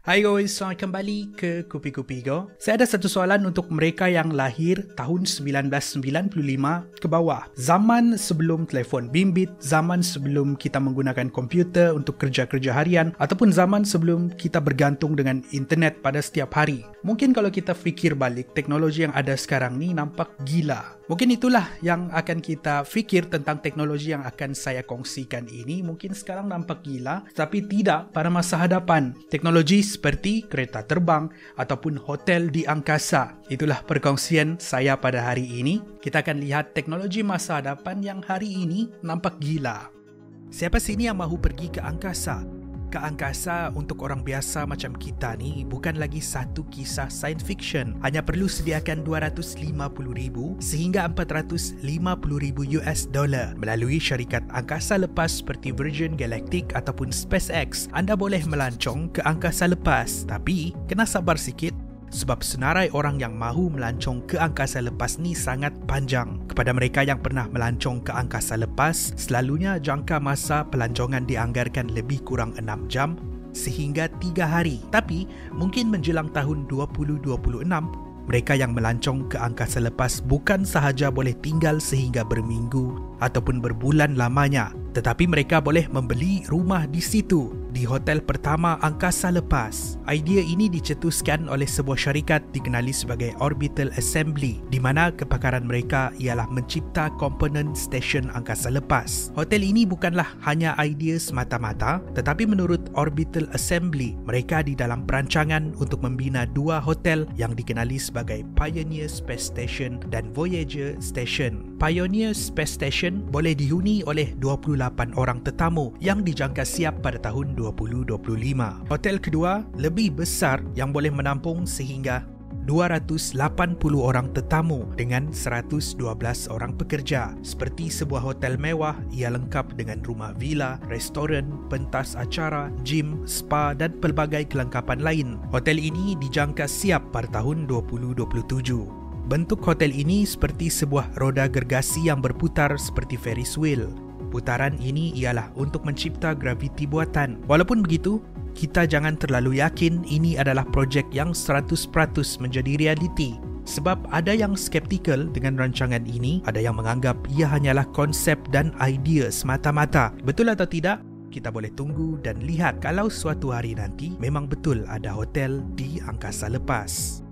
Hai guys, selamat kembali ke Kupi-Kupi Go. Saya ada satu soalan untuk mereka yang lahir tahun 1995 ke bawah. Zaman sebelum telefon bimbit, zaman sebelum kita menggunakan komputer untuk kerja-kerja harian, ataupun zaman sebelum kita bergantung dengan internet pada setiap hari. Mungkin kalau kita fikir balik, teknologi yang ada sekarang ni nampak gila. Mungkin itulah yang akan kita fikir tentang teknologi yang akan saya kongsikan ini. Mungkin sekarang nampak gila, tapi tidak pada masa hadapan. Teknologi seperti kereta terbang ataupun hotel di angkasa. Itulah perkongsian saya pada hari ini. Kita akan lihat teknologi masa hadapan yang hari ini nampak gila. Siapa sini yang mahu pergi ke angkasa? Ke angkasa untuk orang biasa macam kita ni bukan lagi satu kisah science fiction. Hanya perlu sediakan 250,000 sehingga 450,000 US dollar melalui syarikat angkasa lepas seperti Virgin Galactic ataupun SpaceX. Anda boleh melancong ke angkasa lepas, tapi kena sabar sikit sebab senarai orang yang mahu melancong ke angkasa lepas ni sangat panjang. Kepada mereka yang pernah melancong ke angkasa lepas, selalunya jangka masa pelancongan dianggarkan lebih kurang 6 jam sehingga 3 hari. Tapi mungkin menjelang tahun 2026, mereka yang melancong ke angkasa lepas bukan sahaja boleh tinggal sehingga berminggu ataupun berbulan lamanya, tetapi mereka boleh membeli rumah di situ, di hotel pertama angkasa lepas. Idea ini dicetuskan oleh sebuah syarikat dikenali sebagai Orbital Assembly, di mana kepakaran mereka ialah mencipta komponen stesen angkasa lepas. Hotel ini bukanlah hanya idea semata-mata, tetapi menurut Orbital Assembly, mereka di dalam perancangan untuk membina 2 hotel yang dikenali sebagai Pioneer Space Station dan Voyager Station. Pioneer Space Station boleh dihuni oleh 28 orang tetamu yang dijangka siap pada tahun 2025. Hotel kedua lebih besar yang boleh menampung sehingga 280 orang tetamu dengan 112 orang pekerja. Seperti sebuah hotel mewah, ia lengkap dengan rumah villa, restoran, pentas acara, gym, spa dan pelbagai kelengkapan lain. Hotel ini dijangka siap pada tahun 2027. Bentuk hotel ini seperti sebuah roda gergasi yang berputar seperti Ferris wheel. Putaran ini ialah untuk mencipta graviti buatan. Walaupun begitu, kita jangan terlalu yakin ini adalah projek yang 100% menjadi realiti. Sebab ada yang skeptikal dengan rancangan ini, ada yang menganggap ia hanyalah konsep dan idea semata-mata. Betul atau tidak? Kita boleh tunggu dan lihat kalau suatu hari nanti memang betul ada hotel di angkasa lepas.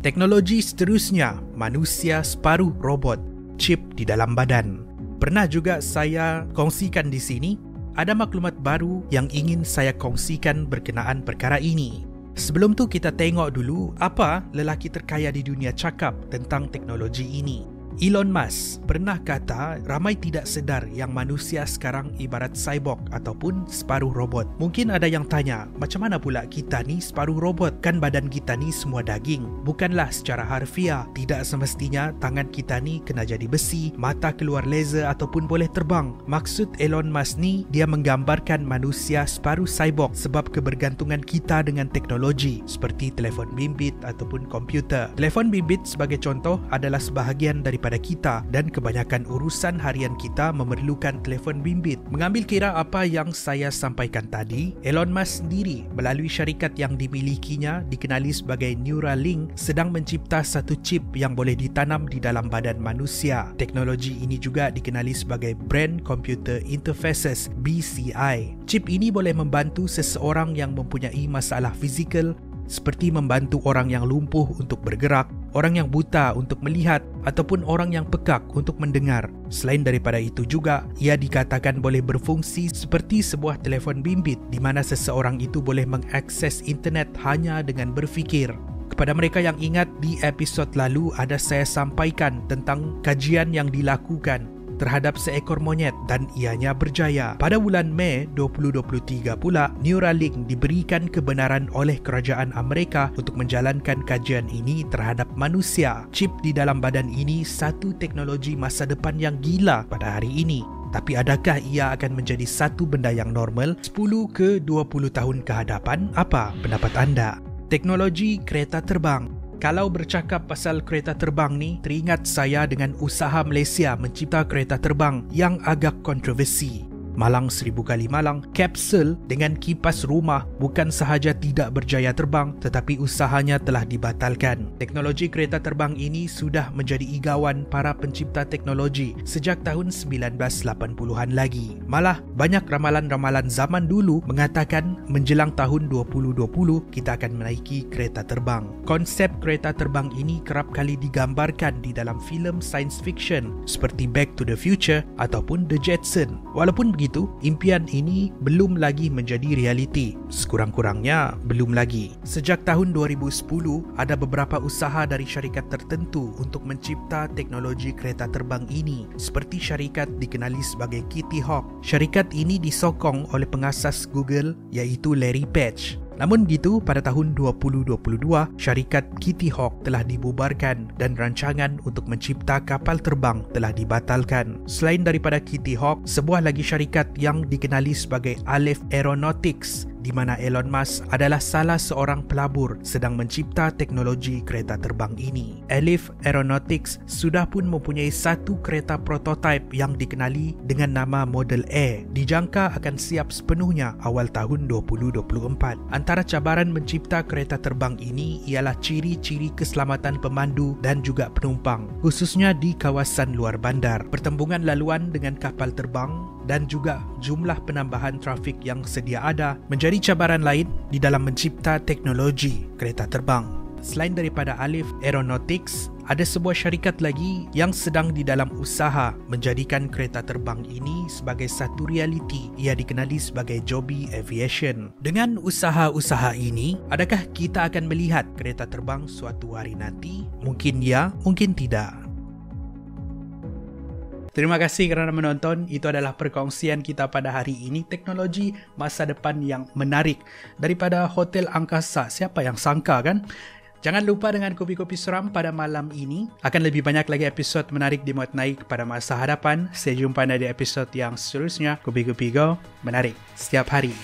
Teknologi seterusnya, manusia separuh robot, chip di dalam badan. Pernah juga saya kongsikan di sini, ada maklumat baru yang ingin saya kongsikan berkenaan perkara ini. Sebelum tu kita tengok dulu apa lelaki terkaya di dunia cakap tentang teknologi ini. Elon Musk pernah kata ramai tidak sedar yang manusia sekarang ibarat cyborg ataupun separuh robot. Mungkin ada yang tanya, macam mana pula kita ni separuh robot? Kan badan kita ni semua daging. Bukanlah secara harfiah. Tidak semestinya tangan kita ni kena jadi besi, mata keluar laser ataupun boleh terbang. Maksud Elon Musk ni, dia menggambarkan manusia separuh cyborg sebab kebergantungan kita dengan teknologi seperti telefon bimbit ataupun komputer. Telefon bimbit sebagai contoh adalah sebahagian daripada kita dan kebanyakan urusan harian kita memerlukan telefon bimbit. Mengambil kira apa yang saya sampaikan tadi, Elon Musk sendiri melalui syarikat yang dimilikinya dikenali sebagai Neuralink sedang mencipta satu chip yang boleh ditanam di dalam badan manusia. Teknologi ini juga dikenali sebagai Brain Computer Interfaces (BCI). Chip ini boleh membantu seseorang yang mempunyai masalah fizikal seperti membantu orang yang lumpuh untuk bergerak, orang yang buta untuk melihat, ataupun orang yang pekak untuk mendengar. Selain daripada itu juga, ia dikatakan boleh berfungsi seperti sebuah telefon bimbit di mana seseorang itu boleh mengakses internet hanya dengan berfikir. Kepada mereka yang ingat, di episod lalu ada saya sampaikan tentang kajian yang dilakukan terhadap seekor monyet dan ianya berjaya. Pada bulan Mei 2023 pula, Neuralink diberikan kebenaran oleh kerajaan Amerika untuk menjalankan kajian ini terhadap manusia. Chip di dalam badan ini satu teknologi masa depan yang gila pada hari ini. Tapi adakah ia akan menjadi satu benda yang normal 10 ke 20 tahun ke hadapan? Apa pendapat anda? Teknologi kereta terbang. Kalau bercakap pasal kereta terbang ni, teringat saya dengan usaha Malaysia mencipta kereta terbang yang agak kontroversi. Malang 1000 kali Malang, kapsul dengan kipas rumah bukan sahaja tidak berjaya terbang tetapi usahanya telah dibatalkan. Teknologi kereta terbang ini sudah menjadi igawan para pencipta teknologi sejak tahun 1980-an lagi. Malah banyak ramalan-ramalan zaman dulu mengatakan menjelang tahun 2020 kita akan menaiki kereta terbang. Konsep kereta terbang ini kerap kali digambarkan di dalam filem science fiction seperti Back to the Future ataupun The Jetson. Walaupun begitu, impian ini belum lagi menjadi realiti. Sekurang-kurangnya belum lagi. Sejak tahun 2010, ada beberapa usaha dari syarikat tertentu untuk mencipta teknologi kereta terbang ini, seperti syarikat dikenali sebagai Kitty Hawk. Syarikat ini disokong oleh pengasas Google iaitu Larry Page. Namun begitu, pada tahun 2022, syarikat Kitty Hawk telah dibubarkan dan rancangan untuk mencipta kapal terbang telah dibatalkan. Selain daripada Kitty Hawk, sebuah lagi syarikat yang dikenali sebagai Aleph Aeronautics, di mana Elon Musk adalah salah seorang pelabur sedang mencipta teknologi kereta terbang ini. Aleph Aeronautics sudah pun mempunyai satu kereta prototipe yang dikenali dengan nama Model A. Dijangka akan siap sepenuhnya awal tahun 2024. Antara cabaran mencipta kereta terbang ini ialah ciri-ciri keselamatan pemandu dan juga penumpang, khususnya di kawasan luar bandar, pertembungan laluan dengan kapal terbang dan juga jumlah penambahan trafik yang sedia ada menjadi cabaran lain di dalam mencipta teknologi kereta terbang. Selain daripada Aleph Aeronautics, ada sebuah syarikat lagi yang sedang di dalam usaha menjadikan kereta terbang ini sebagai satu realiti. Ia dikenali sebagai Joby Aviation. Dengan usaha-usaha ini, adakah kita akan melihat kereta terbang suatu hari nanti? Mungkin ya, mungkin tidak. Terima kasih kerana menonton. Itu adalah perkongsian kita pada hari ini. Teknologi masa depan yang menarik daripada Hotel Angkasa. Siapa yang sangka kan? Jangan lupa dengan kopi-kopi seram pada malam ini. Akan lebih banyak lagi episod menarik dimuat naik pada masa hadapan. Saya jumpa di episod yang seterusnya. Kopi-kopi Go, menarik setiap hari.